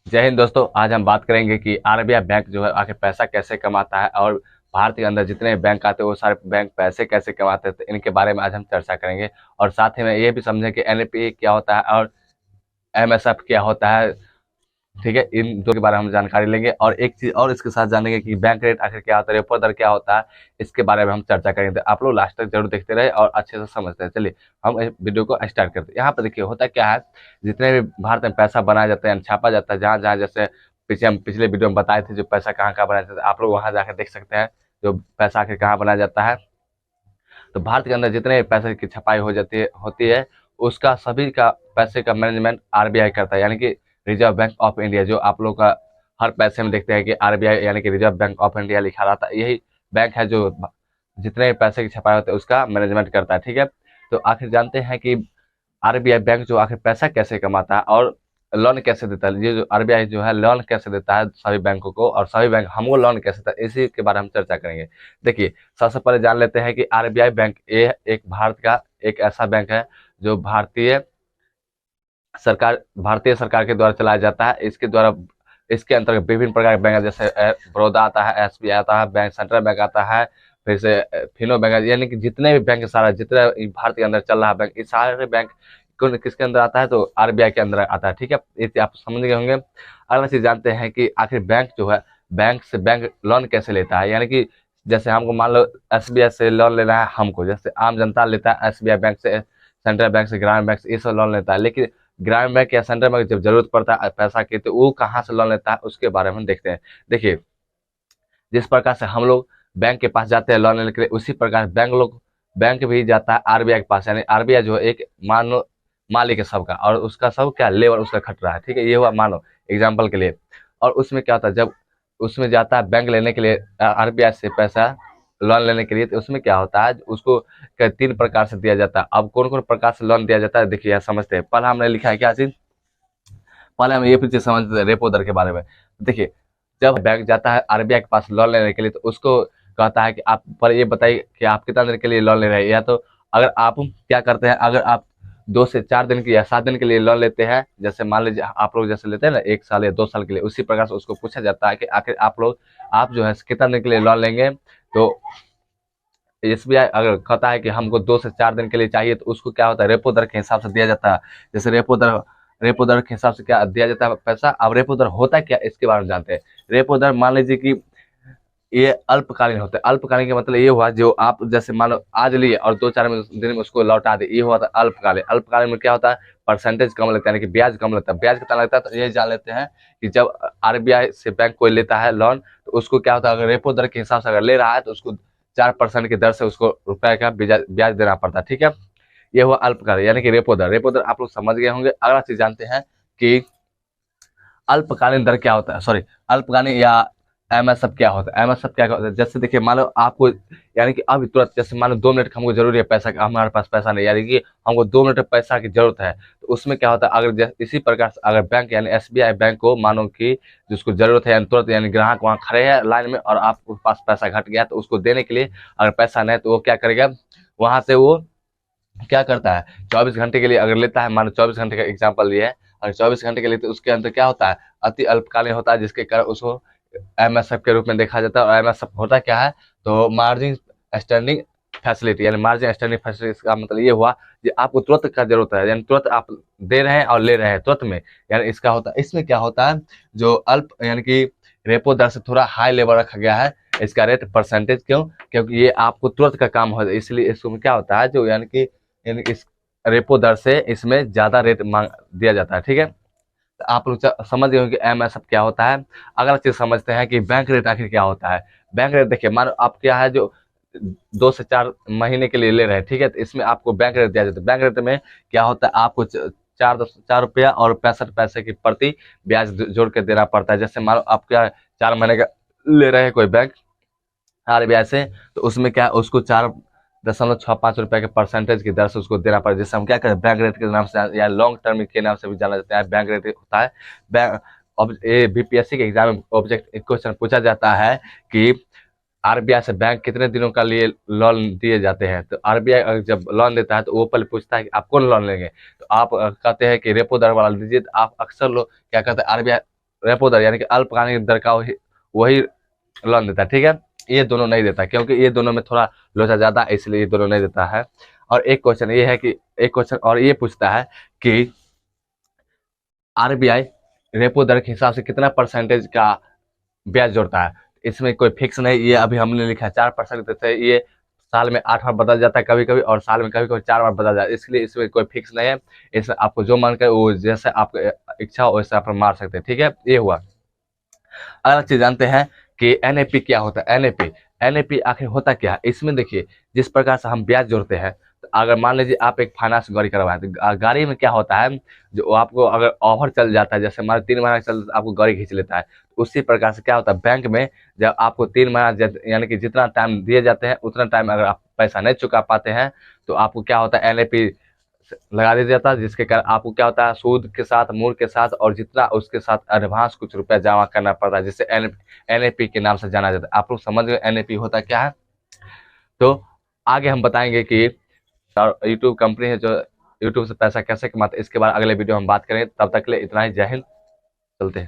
जय हिंद दोस्तों। आज हम बात करेंगे कि आरबीआई बैंक जो है आखिर पैसा कैसे कमाता है और भारत के अंदर जितने बैंक आते हैं वो सारे बैंक पैसे कैसे कमाते हैं, तो इनके बारे में आज हम चर्चा करेंगे। और साथ ही में ये भी समझें कि एनपीए क्या होता है और एमएसएफ क्या होता है। ठीक है, इन दो के बारे में हम जानकारी लेंगे और एक चीज और इसके साथ जानेंगे कि बैंक रेट आखिर क्या होता है, रेपो दर क्या होता है। इसके बारे में हम चर्चा करेंगे, तो आप लोग लास्ट तक जरूर देखते रहे और अच्छे से समझते हैं। चलिए हम इस वीडियो को स्टार्ट करते हैं। यहाँ पर देखिए होता क्या है, जितने भी भारत में पैसा बनाया जाता है छापा जाता है, जहाँ जहाँ जैसे पीछे हम पिछले वीडियो में बताए थे जो पैसा कहाँ कहाँ बनाया जाता है, आप लोग वहाँ जाकर देख सकते हैं जो पैसा आखिर कहाँ बनाया जाता है। तो भारत के अंदर जितने पैसे की छपाई हो जाती है होती है उसका सभी का पैसे का मैनेजमेंट आरबीआई करता है, यानी कि रिजर्व बैंक ऑफ इंडिया। जो आप लोग का हर पैसे में देखते हैं कि आरबीआई यानी कि रिजर्व बैंक ऑफ इंडिया लिखा रहता है, यही बैंक है जो जितने पैसे की छपाई होते है उसका मैनेजमेंट करता है। ठीक है, तो आखिर जानते हैं कि आरबीआई बैंक जो आखिर पैसा कैसे कमाता है और लोन कैसे देता है। ये जो आरबीआई जो है लोन कैसे देता है सभी बैंकों को, और सभी बैंक हमको लोन कैसे देता है, इसी के बारे में हम चर्चा करेंगे। देखिए सबसे पहले जान लेते हैं कि आरबीआई बैंक ये एक भारत का एक ऐसा बैंक है जो भारतीय सरकार के द्वारा चलाया जाता है। इसके द्वारा इसके अंतर्गत विभिन्न प्रकार के बैंक जैसे बड़ौदा आता है, एसबीआई आता है, बैंक सेंट्रल बैंक आता है, फिर से फिनो बैंक, यानी कि जितने भी बैंक सारा जितना भारत के अंदर चल रहा है बैंक, इस सारे बैंक किसके अंदर आता है, तो आरबीआई के अंदर आता है। ठीक है, ये आप समझ गए होंगे। अगला चीज जानते हैं कि आखिर बैंक जो है बैंक से बैंक लोन कैसे लेता है, यानी कि जैसे हमको मान लो एसबीआई से लोन लेना है, हमको जैसे आम जनता लेता है एसबीआई बैंक से, सेंट्रल बैंक से, ग्रामीण बैंक से, ये सब लोन लेता है। लेकिन ग्रामीण बैंक या सेंट्रल बैंक जब जरूरत पड़ता है पैसा की, तो वो कहाँ से लोन लेता है उसके बारे में हम देखते हैं। देखिए जिस प्रकार से हम लोग बैंक के पास जाते हैं लोन लेने के लिए, उसी प्रकार बैंक भी जाता है आरबीआई के पास, यानी आरबीआई जो है एक मानो मालिक है सबका, और उसका सब क्या लेबर उसका खट रहा है। ठीक है, ये हुआ मानो एग्जाम्पल के लिए। और उसमें क्या होता है, जब उसमें जाता है बैंक लेने के लिए आरबीआई से पैसा लोन लेने के लिए, तो उसमें क्या होता है उसको तीन प्रकार से दिया जाता है। अब कौन कौन प्रकार से लोन दिया जाता है देखिए यहाँ समझते हैं। पहला हमने लिखा है क्या चीज, पहले हम ये चीज समझते हैं रेपो दर के बारे में। देखिए जब बैंक जाता है आरबीआई के पास लोन लेने के लिए, तो उसको कहता है कि आप पर ये बताइए कि आप कितना दिन के लिए लोन ले रहे हैं, या तो अगर आप क्या करते हैं, अगर आप 2 से 4 दिन की या 7 दिन के लिए लोन लेते हैं, जैसे मान लीजिए आप लोग जैसे लेते हैं ना 1 साल या 2 साल के लिए, उसी प्रकार से उसको पूछा जाता है कि आखिर आप जो है कितना दिन के लिए लोन लेंगे। तो एसबीआई अगर कहता है कि हमको 2 से 4 दिन के लिए चाहिए, तो उसको क्या होता है रेपो दर के हिसाब से दिया जाता है। जैसे रेपो दर के हिसाब से क्या दिया जाता है पैसा। अब रेपो दर होता है क्या इसके बारे में जानते हैं। रेपो दर मान लीजिए कि ये अल्पकालीन होता है। अल्पकालीन का मतलब ये हुआ जो आप जैसे मानो आज लिए और 2 4 दिन में उसको लौटा दे, ये हुआ था अल्पकालीन। अल्पकालीन में क्या होता है परसेंटेज कम लगता है, यानी कि ब्याज कम लगता है। ब्याज कितना लगता है तो ये जान लेते हैं कि जब आरबीआई से बैंक कोई लेता है लोन, तो उसको क्या होता है अगर रेपो दर के हिसाब से अगर ले रहा है, तो उसको 4% की दर से उसको रुपए का ब्याज देना पड़ता है। ठीक है, ये हुआ अल्पकालीन यानी कि रेपो दर। रेपो दर आप लोग समझ गए होंगे। अगला चीज जानते हैं कि अल्पकालीन दर क्या होता है, सॉरी अल्पकालीन या एमएसएफ क्या होता है। एमएसएफ क्या होता है, जैसे देखिए मान लो आपको यानी कि अभी तुरंत जैसे मान लो 2 मिनट हमको जरूरी है पैसा का, हमारे पास पैसा नहीं, यानी कि हमको 2 मिनट पैसा की जरूरत है। तो उसमें क्या होता है अगर इसी प्रकार से अगर बैंक यानी एसबीआई बैंक को मानो कि जिसको जरूरत है यानी तुरंत, यानी ग्राहक वहाँ खड़े हैं लाइन में और आपके पास पैसा घट गया, तो उसको देने के लिए अगर पैसा नहीं है तो वो क्या करेगा, वहां से वो क्या करता है 24 घंटे के लिए अगर लेता है, मानो 24 घंटे का एग्जाम्पल लिए है, अगर 24 घंटे के लिए, तो उसके अंदर क्या होता है अति अल्पकालीन होता है, जिसके कारण उसको एमएसएफ के रूप में देखा जाता है। और एमएसएफ होता क्या है, तो मार्जिन स्टैंडिंग फैसिलिटी, यानी मार्जिन स्टैंडिंग फैसिलिटी का मतलब ये हुआ कि आपको तुरंत का जरूरत है, यानी तुरंत आप दे रहे हैं और ले रहे हैं तुरंत में, यानी इसका होता है। इसमें क्या होता है जो अल्प यानी कि रेपो दर से थोड़ा हाई लेवल रखा गया है इसका रेट परसेंटेज, क्यों, क्योंकि ये आपको तुरंत का काम हो, इसलिए इसमें क्या होता है जो यानी इस रेपो दर से इसमें ज्यादा रेट मांग दिया जाता है। ठीक है, तो आप लोग समझ गए हो कि एमएसएफ क्या होता है। अगला चीज समझते हैं कि बैंक रेट आखिर क्या होता है। बैंक रेट देखिए मानो आप क्या है जो 2 से 4 महीने के लिए ले रहे हैं, ठीक है, तो इसमें आपको बैंक रेट दिया जाता है। बैंक रेट में क्या होता है आपको 4 रुपया और 65 पैसे की प्रति ब्याज जोड़ के देना पड़ता है। जैसे मानो आप क्या 4 महीने का ले रहे हैं कोई बैंक आरबीआई से, तो उसमें क्या उसको 4.65 रुपए के परसेंटेज की दर से उसको देना पड़ेगा, जिससे हम क्या करें बैंक रेट के नाम से या लॉन्ग टर्म के नाम से भी जाना जाता है। बैंक रेट होता है बैंक। अब ये बीपीएससी के एग्जाम में ऑब्जेक्ट क्वेश्चन पूछा जाता है कि आरबीआई से बैंक कितने दिनों का लिए लोन दिए जाते हैं। तो आरबीआई जब लोन देता है तो वो पहले पूछता है कि आप कौन लोन लेंगे, तो आप कहते हैं कि रेपो दर वाला दीजिए, तो आप अक्सर लोग क्या कहते हैं आरबीआई रेपो दर यानी कि अल्पकालिक दर का वही लोन देता है, ठीक है। ये दोनों नहीं देता क्योंकि ये दोनों में थोड़ा लोचा ज्यादा है, इसलिए ये दोनों नहीं देता है। और एक क्वेश्चन ये है कि एक क्वेश्चन और ये पूछता है कि आरबीआई रेपो दर के हिसाब से कितना परसेंटेज का ब्याज जोड़ता है। इसमें कोई फिक्स नहीं, ये अभी हमने लिखा है 4% देते हैं, ये साल में 8 बार बदल जाता है कभी कभी, और साल में कभी कभी 4 बार बदल जाता है, इसलिए इसमें कोई फिक्स नहीं है। इसमें आपको जो मन करे वो जैसे आपको इच्छा हो वैसे आप मार सकते हैं, ठीक है। ये हुआ। अगला चीज जानते हैं कि एनएपी क्या होता है। एनएपी एनएपी आखिर होता क्या है। इसमें देखिए जिस प्रकार से हम ब्याज जोड़ते हैं, तो अगर मान लीजिए आप एक फाइनेंस गाड़ी करवाएं तो गाड़ी में क्या होता है, जो आपको अगर ऑफर चल जाता है, जैसे मान 3 महीना चल आपको गाड़ी खींच लेता है, तो उसी प्रकार से क्या होता है बैंक में, जब आपको 3 महीना यानी कि जितना टाइम दिए जाते हैं उतना टाइम अगर आप पैसा नहीं चुका पाते हैं, तो आपको क्या होता है एनएपी लगा दिया जाता है, जिसके कारण आपको क्या होता है सूद के साथ, मूल के साथ और जितना उसके साथ एडवांस कुछ रुपया जमा करना पड़ता है, जिससे एनएपी के नाम से जाना जाता है। आप लोग समझ गए एनएपी होता क्या है। तो आगे हम बताएंगे कि यूट्यूब कंपनी है जो यूट्यूब से पैसा कैसे कमाते हैं, इसके बाद अगले वीडियो हम बात करेंगे। तब तक के लिए इतना ही। जय हिंद। चलते हैं।